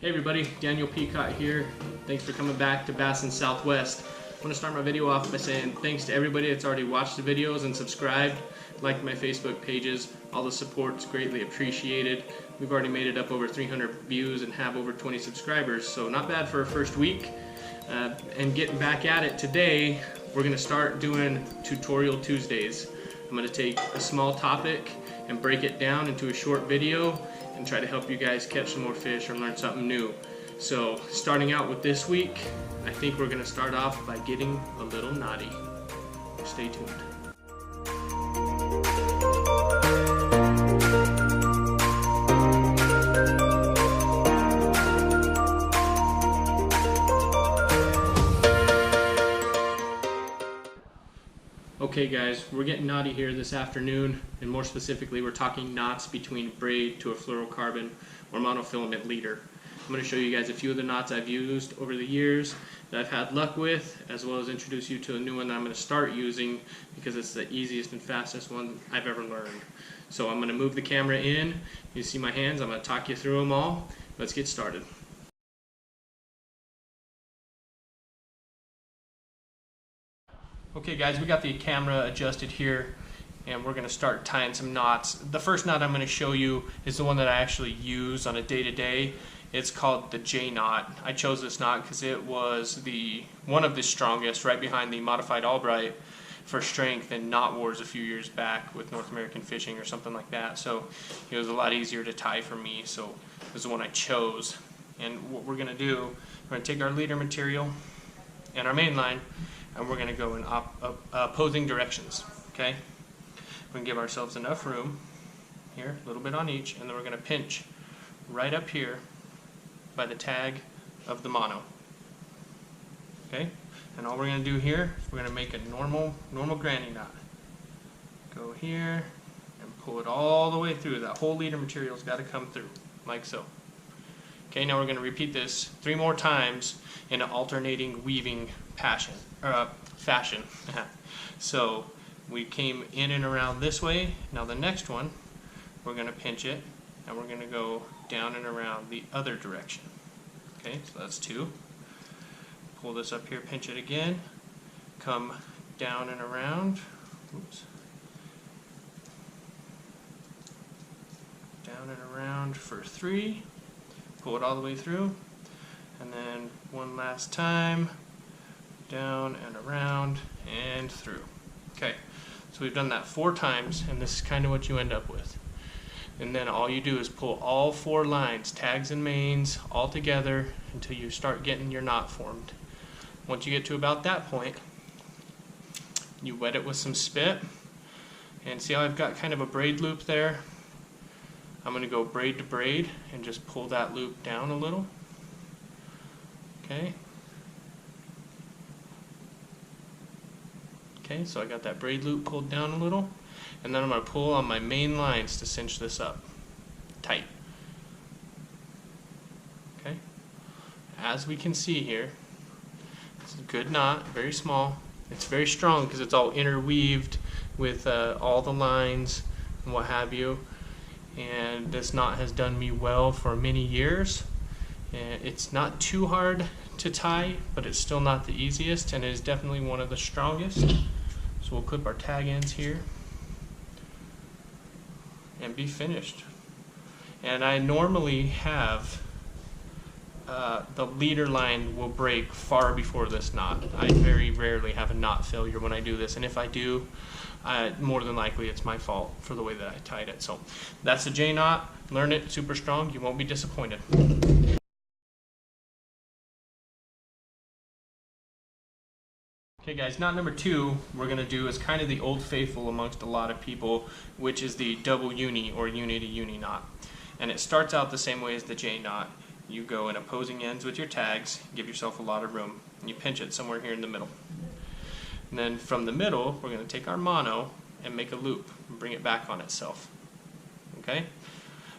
Hey everybody, Daniel Peacock here. Thanks for coming back to Bassin Southwest. I want to start my video off by saying thanks to everybody that's already watched the videos and subscribed, liked my Facebook pages. All the support's greatly appreciated. We've already made it up over 300 views and have over 20 subscribers, so not bad for our first week. And getting back at it today, we're going to start doing Tutorial Tuesdays. I'm going to take a small topic and break it down into a short video and try to help you guys catch some more fish or learn something new. So starting out with this week, I think we're going to start off by getting a little knotty. Stay tuned. Okay guys, we're getting knotty here this afternoon, and more specifically we're talking knots between braid to a fluorocarbon or monofilament leader. I'm going to show you guys a few of the knots I've used over the years that I've had luck with, as well as introduce you to a new one that I'm going to start using because it's the easiest and fastest one I've ever learned. So I'm going to move the camera in. You see my hands, I'm going to talk you through them all. Let's get started. Okay guys, we got the camera adjusted here and we're going to start tying some knots. The first knot I'm going to show you is the one that I actually use on a day-to-day. It's called the J knot. I chose this knot because it was one of the strongest, right behind the modified Albright for strength in knot wars a few years back with North American Fishing or something like that. So it was a lot easier to tie for me, so it was the one I chose. And what we're going to do, we're going to take our leader material and our main line, and we're going to go in opposing directions. Okay, we're going to give ourselves enough room here, a little bit on each, and then we're going to pinch right up here by the tag of the mono. Okay, and all we're going to do here is we're going to make a normal granny knot. Go here and pull it all the way through. That whole leader material's got to come through, like so. Okay, now we're going to repeat this 3 more times in an alternating weaving fashion. So we came in and around this way. Now the next one, we're going to pinch it and we're going to go down and around the other direction. Okay, so that's 2. Pull this up here, pinch it again, come down and around. Oops. Down and around for 3. Pull it all the way through, and then one last time, down and around and through. Okay, so we've done that 4 times, and this is kind of what you end up with. And then all you do is pull all 4 lines, tags and mains, all together until you start getting your knot formed. Once you get to about that point, you wet it with some spit, and see how I've got kind of a braid loop there? I'm going to go braid to braid and just pull that loop down a little. Okay. Okay, so I got that braid loop pulled down a little, and then I'm going to pull on my main lines to cinch this up tight. Okay. As we can see here, it's a good knot, very small. It's very strong because it's all interweaved with all the lines and what have you. And this knot has done me well for many years. And it's not too hard to tie, but it's still not the easiest, and it is definitely one of the strongest. So we'll clip our tag ends here and be finished. And I normally have the leader line will break far before this knot. I very rarely have a knot failure when I do this, and if I do, more than likely it's my fault for the way that I tied it. So that's the J knot. Learn it, super strong. You won't be disappointed. Okay guys, knot number 2 we're going to do is kind of the old faithful amongst a lot of people, which is the double uni or uni to uni knot. And it starts out the same way as the J knot. You go in opposing ends with your tags, give yourself a lot of room, and you pinch it somewhere here in the middle. And then from the middle, we're going to take our mono and make a loop and bring it back on itself. Okay?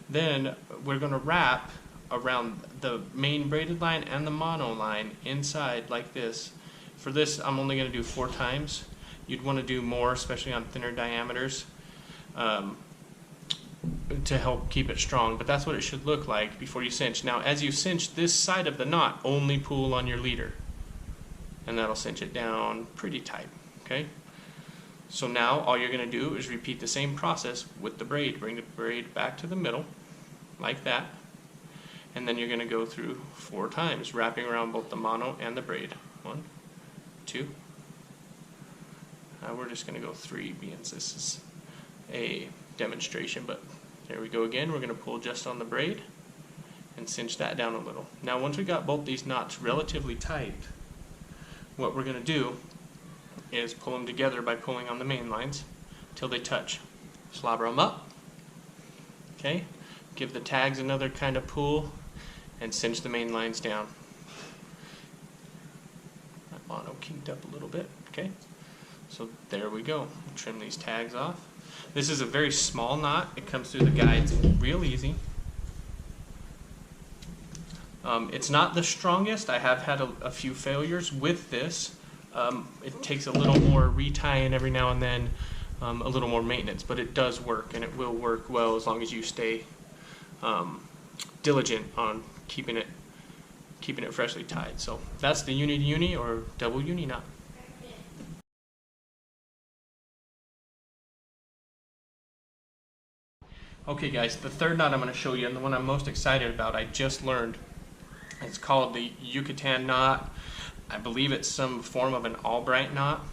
Then we're going to wrap around the main braided line and the mono line inside like this. For this, I'm only going to do 4 times. You'd want to do more, especially on thinner diameters. to help keep it strong, but that's what it should look like before you cinch. Now as you cinch this side of the knot, only pull on your leader, and that'll cinch it down pretty tight. Okay, so now all you're going to do is repeat the same process with the braid. Bring the braid back to the middle like that, and then you're going to go through 4 times, wrapping around both the mono and the braid. 1, 2, we're just going to go 3 being this is a demonstration, but there we go again. We're going to pull just on the braid and cinch that down a little. Now once we got both these knots relatively tight, what we're going to do is pull them together by pulling on the main lines till they touch. Slobber them up. Okay, give the tags another kind of pull and cinch the main lines down. That mono kinked up a little bit. Okay, so there we go. Trim these tags off. This is a very small knot. It comes through the guides real easy. It's not the strongest. I have had a few failures with this. It takes a little more retying every now and then, a little more maintenance, but it does work, and it will work well as long as you stay diligent on keeping it freshly tied. So that's the uni to uni or double uni knot. Okay guys, the third knot I'm going to show you, and the one I'm most excited about, I just learned. It's called the Yucatan Knot. I believe it's some form of an Albright knot,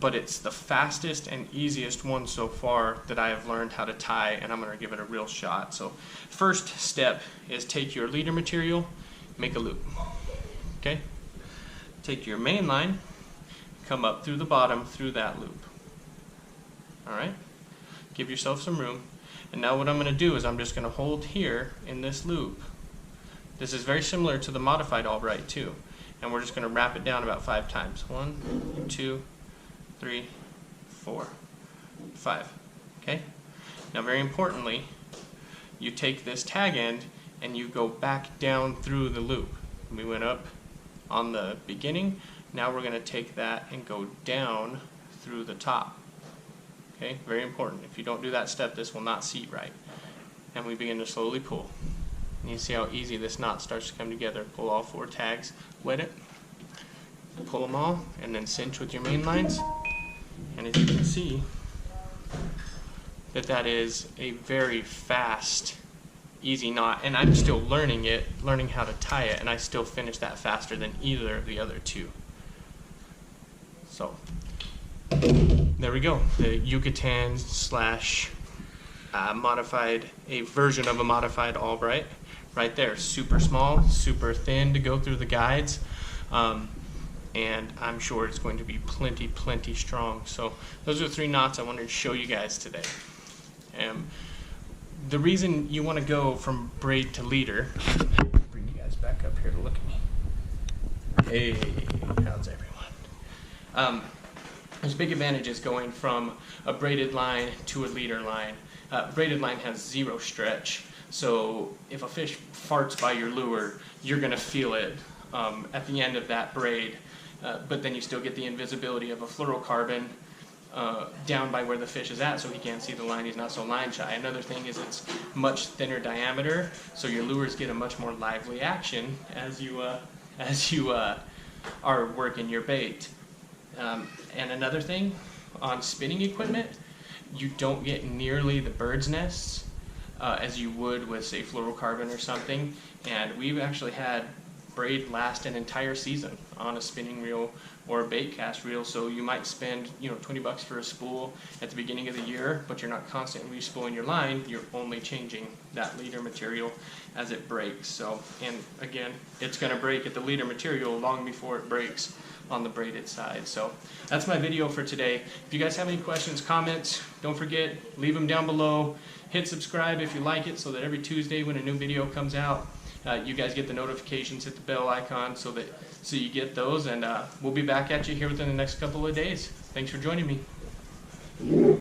but it's the fastest and easiest one so far that I have learned how to tie, and I'm going to give it a real shot. So first step is take your leader material, make a loop. Okay? Take your main line, come up through the bottom through that loop. Alright? Give yourself some room. And now what I'm going to do is I'm just going to hold here in this loop. This is very similar to the modified Albright too. And we're just going to wrap it down about 5 times. 1, 2, 3, 4, 5. Okay? Now very importantly, you take this tag end and you go back down through the loop. We went up on the beginning. Now we're going to take that and go down through the top. Okay, very important. If you don't do that step, this will not seat right. And we begin to slowly pull. And you see how easy this knot starts to come together. Pull all 4 tags, wet it, pull them all, and then cinch with your main lines. And as you can see, that is a very fast, easy knot. And I'm still learning it, learning how to tie it, and I still finish that faster than either of the other 2. So there we go, the Yucatan slash modified, a version of a modified Albright right there. Super small, super thin to go through the guides, and I'm sure it's going to be plenty strong. So those are 3 knots I wanted to show you guys today. The reason you want to go from braid to leader, bring you guys back up here to look at me. Hey, how's everyone? There's big advantages going from a braided line to a leader line. Braided line has 0 stretch, so if a fish farts by your lure, you're going to feel it at the end of that braid, but then you still get the invisibility of a fluorocarbon down by where the fish is at, so he can't see the line, he's not so line shy. Another thing is it's much thinner diameter, so your lures get a much more lively action as you are working your bait. And another thing, on spinning equipment, you don't get nearly the bird's nests as you would with, say, fluorocarbon or something. And we've actually had braid last an entire season on a spinning reel or a bait cast reel. So you might spend, $20 for a spool at the beginning of the year, but you're not constantly respooling your line. You're only changing that leader material as it breaks. So, and again, it's going to break at the leader material long before it breaks on the braided side. So that's my video for today. If you guys have any questions, comments, don't forget, leave them down below. Hit subscribe if you like it, so that every Tuesday when a new video comes out, you guys get the notifications. Hit the bell icon so you get those, and we'll be back at you here within the next couple of days. Thanks for joining me.